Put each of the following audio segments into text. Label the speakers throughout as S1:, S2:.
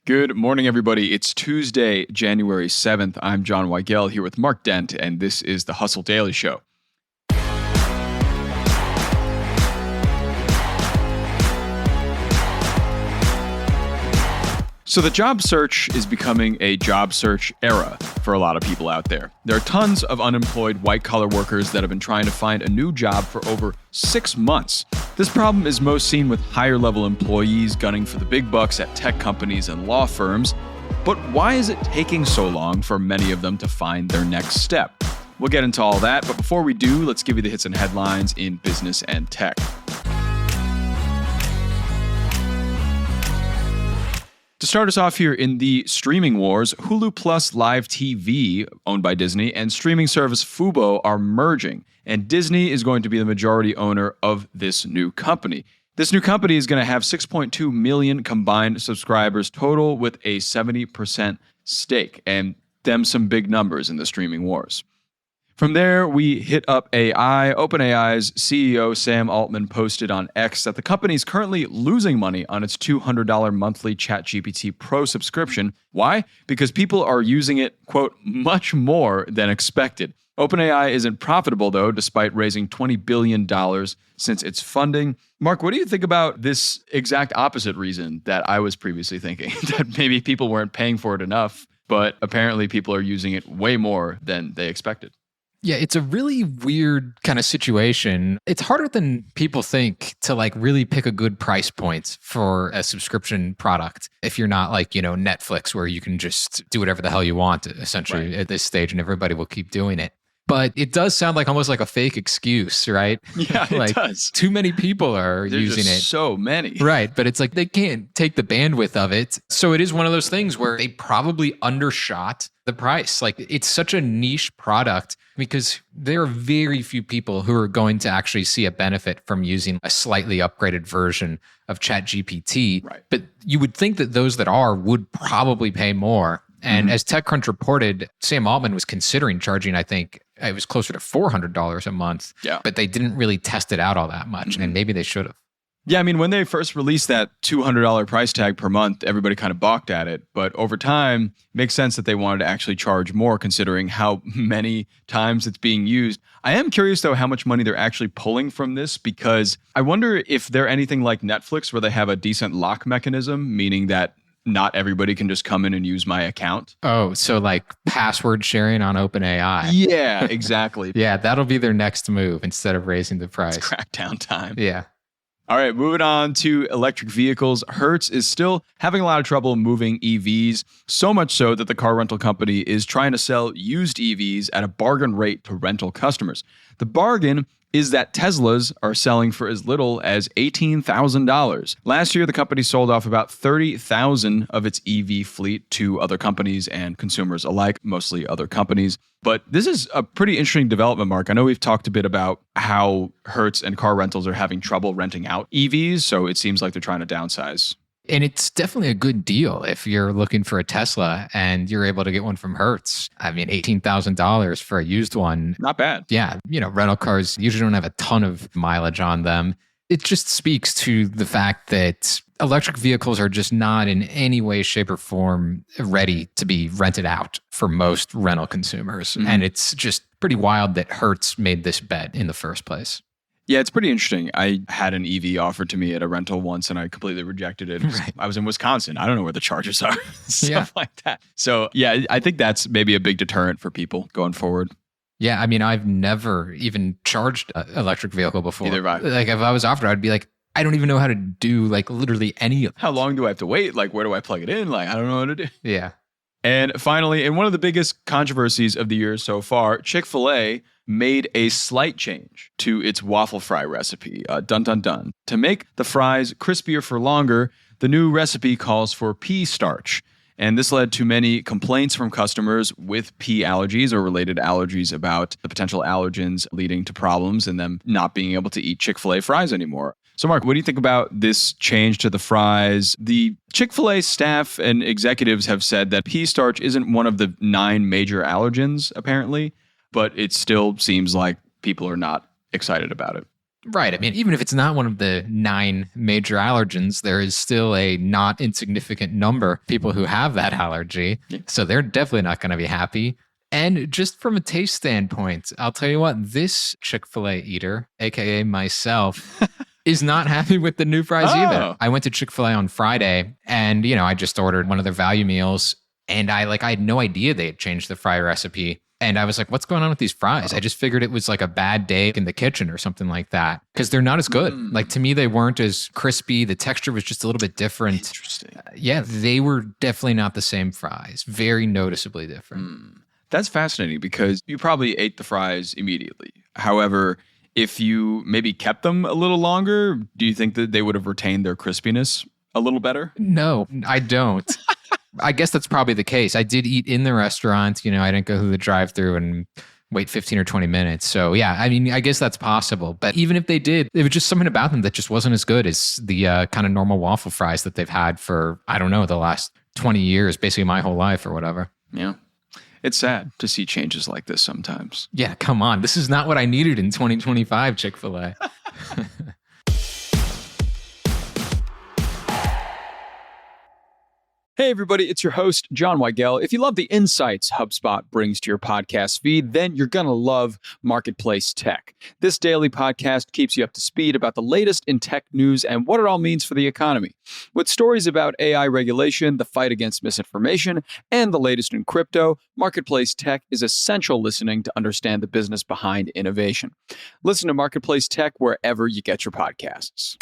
S1: Good morning, everybody. It's Tuesday, January 7th. I'm John Weigell here with Mark Dent, and this is the Hustle Daily Show. So the job search is becoming a job search era for a lot of people out there. There are tons of unemployed white-collar workers that have been trying to find a new job for over 6 months. This problem is most seen with higher-level employees gunning for the big bucks at tech companies and law firms. But why is it taking so long for many of them to find their next step? We'll get into all that, but before we do, let's give you the hits and headlines in business and tech. To start us off here in the streaming wars, Hulu Plus Live TV, owned by Disney, and streaming service Fubo are merging, and Disney is going to be the majority owner of this new company. This new company is going to have 6.2 million combined subscribers total with a 70% stake, and them some big numbers in the streaming wars. From there, we hit up AI. OpenAI's CEO Sam Altman posted on X that the company is currently losing money on its $200 monthly ChatGPT Pro subscription. Why? Because people are using it, quote, much more than expected. OpenAI isn't profitable, though, despite raising $20 billion since its funding. Mark, what do you think about this exact opposite reason that I was previously thinking, that maybe people weren't paying for it enough, but apparently people are using it way more than they expected?
S2: Yeah, it's a really weird kind of situation. It's harder than people think to really pick a good price point for a subscription product. If you're not Netflix, where you can just do whatever the hell you want essentially at this stage and everybody will keep doing it. But it does sound almost like a fake excuse, right?
S1: Yeah, it does.
S2: Too many people are using it.
S1: So many.
S2: Right. But it's they can't take the bandwidth of it. So it is one of those things where they probably undershot the price. It's such a niche product because there are very few people who are going to actually see a benefit from using a slightly upgraded version of ChatGPT.
S1: Right.
S2: But you would think that those that are would probably pay more. And as TechCrunch reported, Sam Altman was considering charging, I think, it was closer to $400 a month.
S1: Yeah.
S2: But they didn't really test it out all that much. And maybe they should have.
S1: Yeah, I mean, when they first released that $200 price tag per month, everybody kind of balked at it. But over time, it makes sense that they wanted to actually charge more considering how many times it's being used. I am curious, though, how much money they're actually pulling from this, because I wonder if they're anything like Netflix where they have a decent lock mechanism, meaning that not everybody can just come in and use my account.
S2: Oh, so password sharing on OpenAI.
S1: Yeah, exactly.
S2: Yeah, that'll be their next move instead of raising the price.
S1: It's crackdown time.
S2: Yeah.
S1: All right, moving on to electric vehicles. Hertz is still having a lot of trouble moving EVs, so much so that the car rental company is trying to sell used EVs at a bargain rate to rental customers. The bargain is that Teslas are selling for as little as $18,000. Last year, the company sold off about 30,000 of its EV fleet to other companies and consumers alike, mostly other companies. But this is a pretty interesting development, Mark. I know we've talked a bit about how Hertz and car rentals are having trouble renting out EVs, so it seems like they're trying to downsize.
S2: And it's definitely a good deal if you're looking for a Tesla and you're able to get one from Hertz. I mean, $18,000 for a used one.
S1: Not bad.
S2: Yeah. Rental cars usually don't have a ton of mileage on them. It just speaks to the fact that electric vehicles are just not in any way, shape, or form ready to be rented out for most rental consumers. And it's just pretty wild that Hertz made this bet in the first place.
S1: Yeah, it's pretty interesting. I had an EV offered to me at a rental once and I completely rejected it.
S2: Right.
S1: I was in Wisconsin. I don't know where the chargers are. Stuff like that. So yeah, I think that's maybe a big deterrent for people going forward.
S2: Yeah, I mean, I've never even charged an electric vehicle before.
S1: Neither have I.
S2: If I was offered, I'd be like, I don't even know how to do literally any of it.
S1: How long do I have to wait? Where do I plug it in? I don't know what to do.
S2: Yeah.
S1: And finally, in one of the biggest controversies of the year so far, Chick-fil-A made a slight change to its waffle fry recipe. Dun, dun, dun. To make the fries crispier for longer, the new recipe calls for pea starch. And this led to many complaints from customers with pea allergies or related allergies about the potential allergens leading to problems and them not being able to eat Chick-fil-A fries anymore. So, Mark, what do you think about this change to the fries? The Chick-fil-A staff and executives have said that pea starch isn't one of the 9 major allergens, apparently, but it still seems like people are not excited about it.
S2: Right. I mean, even if it's not one of the 9 major allergens, there is still a not insignificant number of people who have that allergy.
S1: Yeah.
S2: So they're definitely not going to be happy. And just from a taste standpoint, I'll tell you what, this Chick-fil-A eater, aka myself, is not happy with the new fries either. I went to Chick-fil-A on Friday and, I just ordered one of their value meals and I had no idea they had changed the fry recipe. And I was like, what's going on with these fries? I just figured it was like a bad day in the kitchen or something like that because they're not as good. Like to me, they weren't as crispy. The texture was just a little bit different.
S1: Interesting.
S2: Yeah, they were definitely not the same fries. Very noticeably different.
S1: That's fascinating because you probably ate the fries immediately. However, if you maybe kept them a little longer, do you think that they would have retained their crispiness a little better?
S2: No, I don't. I guess that's probably the case. I did eat in the restaurant. I didn't go through the drive-through and wait 15 or 20 minutes. So yeah, I mean, I guess that's possible. But even if they did, there was just something about them that just wasn't as good as the kind of normal waffle fries that they've had for, I don't know, the last 20 years, basically my whole life or whatever.
S1: Yeah. It's sad to see changes like this sometimes.
S2: Yeah, come on. This is not what I needed in 2025, Chick-fil-A.
S1: Hey everybody, it's your host, John Weigell. If you love the insights HubSpot brings to your podcast feed, then you're going to love Marketplace Tech. This daily podcast keeps you up to speed about the latest in tech news and what it all means for the economy. With stories about AI regulation, the fight against misinformation, and the latest in crypto, Marketplace Tech is essential listening to understand the business behind innovation. Listen to Marketplace Tech wherever you get your podcasts.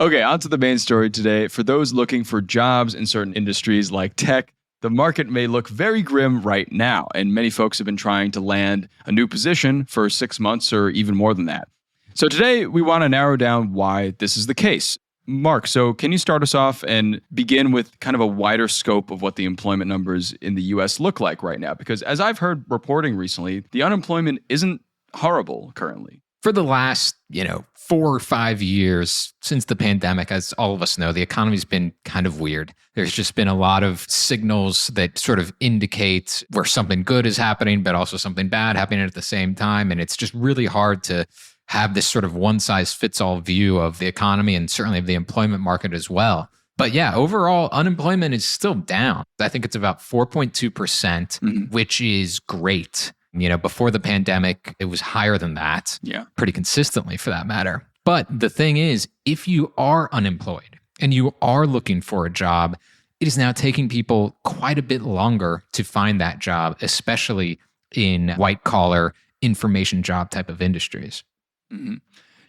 S1: Okay, on to the main story today. For those looking for jobs in certain industries like tech, the market may look very grim right now, and many folks have been trying to land a new position for 6 months or even more than that. So today, we want to narrow down why this is the case. Mark, so can you start us off and begin with kind of a wider scope of what the employment numbers in the U.S. look like right now? Because as I've heard reporting recently, the unemployment isn't horrible currently.
S2: For the last, 4 or 5 years since the pandemic, as all of us know, the economy's been kind of weird. There's just been a lot of signals that sort of indicate where something good is happening, but also something bad happening at the same time. And it's just really hard to have this sort of one-size-fits-all view of the economy and certainly of the employment market as well. But yeah, overall, unemployment is still down. I think it's about 4.2%, which is great. Before the pandemic, it was higher than that.
S1: Yeah.
S2: Pretty consistently for that matter. But the thing is, if you are unemployed and you are looking for a job, it is now taking people quite a bit longer to find that job, especially in white collar information job type of industries.
S1: Mm-hmm.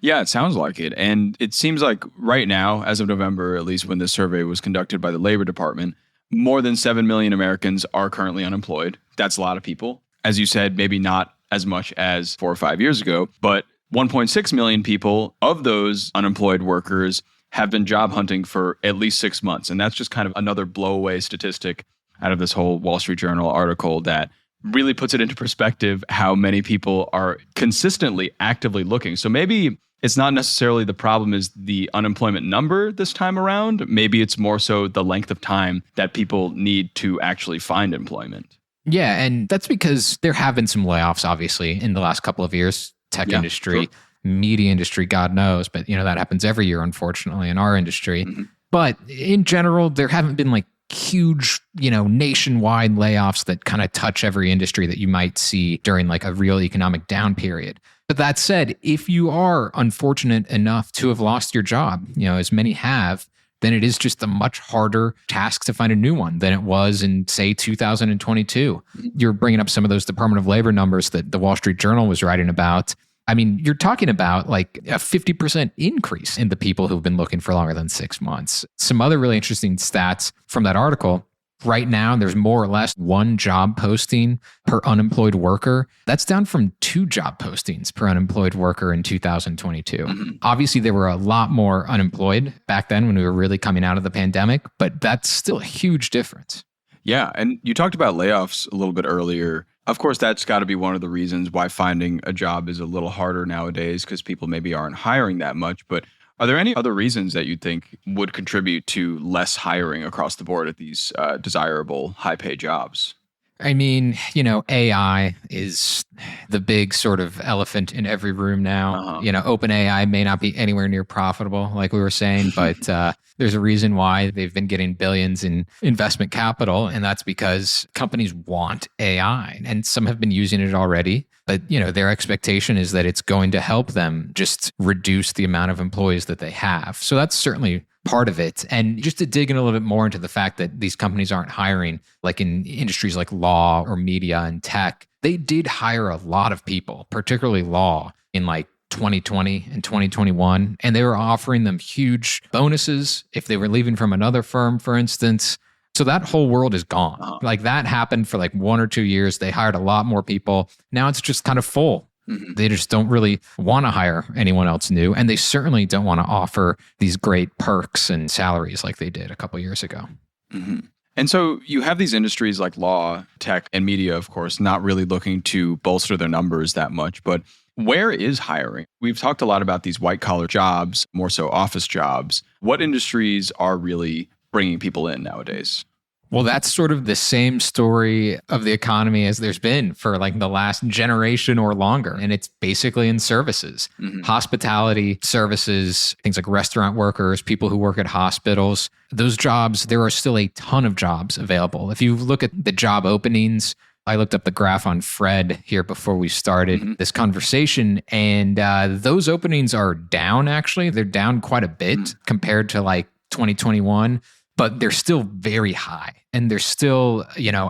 S1: Yeah, it sounds like it. And it seems like right now, as of November, at least when this survey was conducted by the Labor Department, more than 7 million Americans are currently unemployed. That's a lot of people. As you said, maybe not as much as 4 or 5 years ago, but 1.6 million people of those unemployed workers have been job hunting for at least 6 months. And that's just kind of another blowaway statistic out of this whole Wall Street Journal article that really puts it into perspective how many people are consistently actively looking. So maybe it's not necessarily the problem is the unemployment number this time around. Maybe it's more so the length of time that people need to actually find employment.
S2: Yeah, and that's because there have been some layoffs, obviously, in the last couple of years. Tech industry, sure. Media industry, God knows. But, that happens every year, unfortunately, in our industry. Mm-hmm. But in general, there haven't been huge, nationwide layoffs that kind of touch every industry that you might see during a real economic down period. But that said, if you are unfortunate enough to have lost your job, as many have, then it is just a much harder task to find a new one than it was in, say, 2022. You're bringing up some of those Department of Labor numbers that the Wall Street Journal was writing about. I mean, you're talking about a 50% increase in the people who've been looking for longer than 6 months. Some other really interesting stats from that article. Right now, there's more or less 1 job posting per unemployed worker. That's down from 2 job postings per unemployed worker in 2022. Mm-hmm. Obviously, there were a lot more unemployed back then when we were really coming out of the pandemic, but that's still a huge difference.
S1: Yeah, and you talked about layoffs a little bit earlier. Of course, that's got to be one of the reasons why finding a job is a little harder nowadays because people maybe aren't hiring that much, but are there any other reasons that you think would contribute to less hiring across the board at these desirable high-paid jobs?
S2: I mean, AI is the big sort of elephant in every room now. OpenAI may not be anywhere near profitable, like we were saying, but there's a reason why they've been getting billions in investment capital. And that's because companies want AI, and some have been using it already. But, their expectation is that it's going to help them just reduce the amount of employees that they have. So that's certainly part of it. And just to dig in a little bit more into the fact that these companies aren't hiring, like in industries like law or media and tech, they did hire a lot of people, particularly law, in like 2020 and 2021. And they were offering them huge bonuses if they were leaving from another firm, for instance. So that whole world is gone. Like that happened for like 1 or 2 years. They hired a lot more people. Now it's just kind of full. They just don't really want to hire anyone else new. And they certainly don't want to offer these great perks and salaries like they did a couple years ago.
S1: And so you have these industries like law, tech, and media, of course, not really looking to bolster their numbers that much. But where is hiring? We've talked a lot about these white collar jobs, more so office jobs. What industries are really bringing people in nowadays?
S2: Well, that's sort of the same story of the economy as there's been for like the last generation or longer. And it's basically in services, hospitality, services, things like restaurant workers, people who work at hospitals. Those jobs, there are still a ton of jobs available. If you look at the job openings, I looked up the graph on Fred here before we started this conversation, and those openings are down, actually. They're down quite a bit compared to like 2021. But they're still very high, and they're still,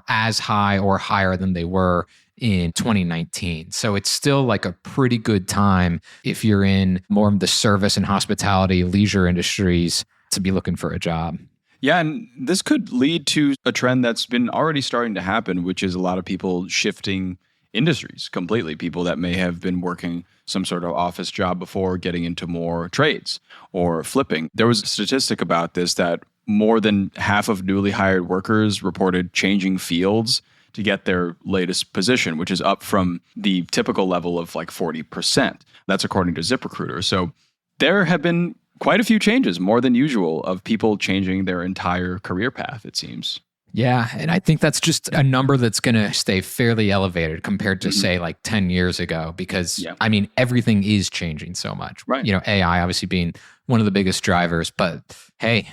S2: as high or higher than they were in 2019. So it's still like a pretty good time if you're in more of the service and hospitality, leisure industries to be looking for a job.
S1: Yeah, and this could lead to a trend that's been already starting to happen, which is a lot of people shifting industries completely. People that may have been working some sort of office job before getting into more trades or flipping. There was a statistic about this that more than half of newly hired workers reported changing fields to get their latest position, which is up from the typical level of like 40%. That's according to ZipRecruiter. So there have been quite a few changes, more than usual, of people changing their entire career path, it seems.
S2: Yeah, and I think that's just a number that's going to stay fairly elevated compared to, say, like 10 years ago, because, I mean, everything is changing so much.
S1: Right.
S2: AI obviously being one of the biggest drivers, but hey,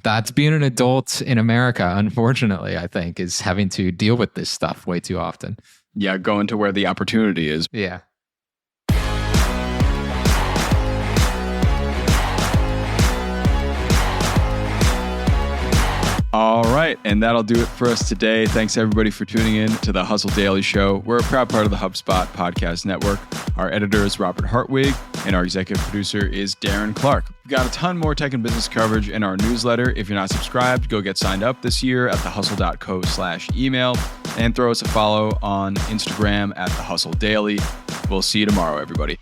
S2: that's being an adult in America, unfortunately, I think, is having to deal with this stuff way too often.
S1: Yeah, going to where the opportunity is.
S2: Yeah.
S1: All right, and that'll do it for us today. Thanks everybody for tuning in to the Hustle Daily Show. We're a proud part of the HubSpot podcast network. Our editor is Robert Hartwig, and our executive producer is Darren Clark. We've got a ton more tech and business coverage in our newsletter. If you're not subscribed, go get signed up this year at thehustle.co/email, and throw us a follow on Instagram at The Hustle Daily. We'll see you tomorrow, everybody.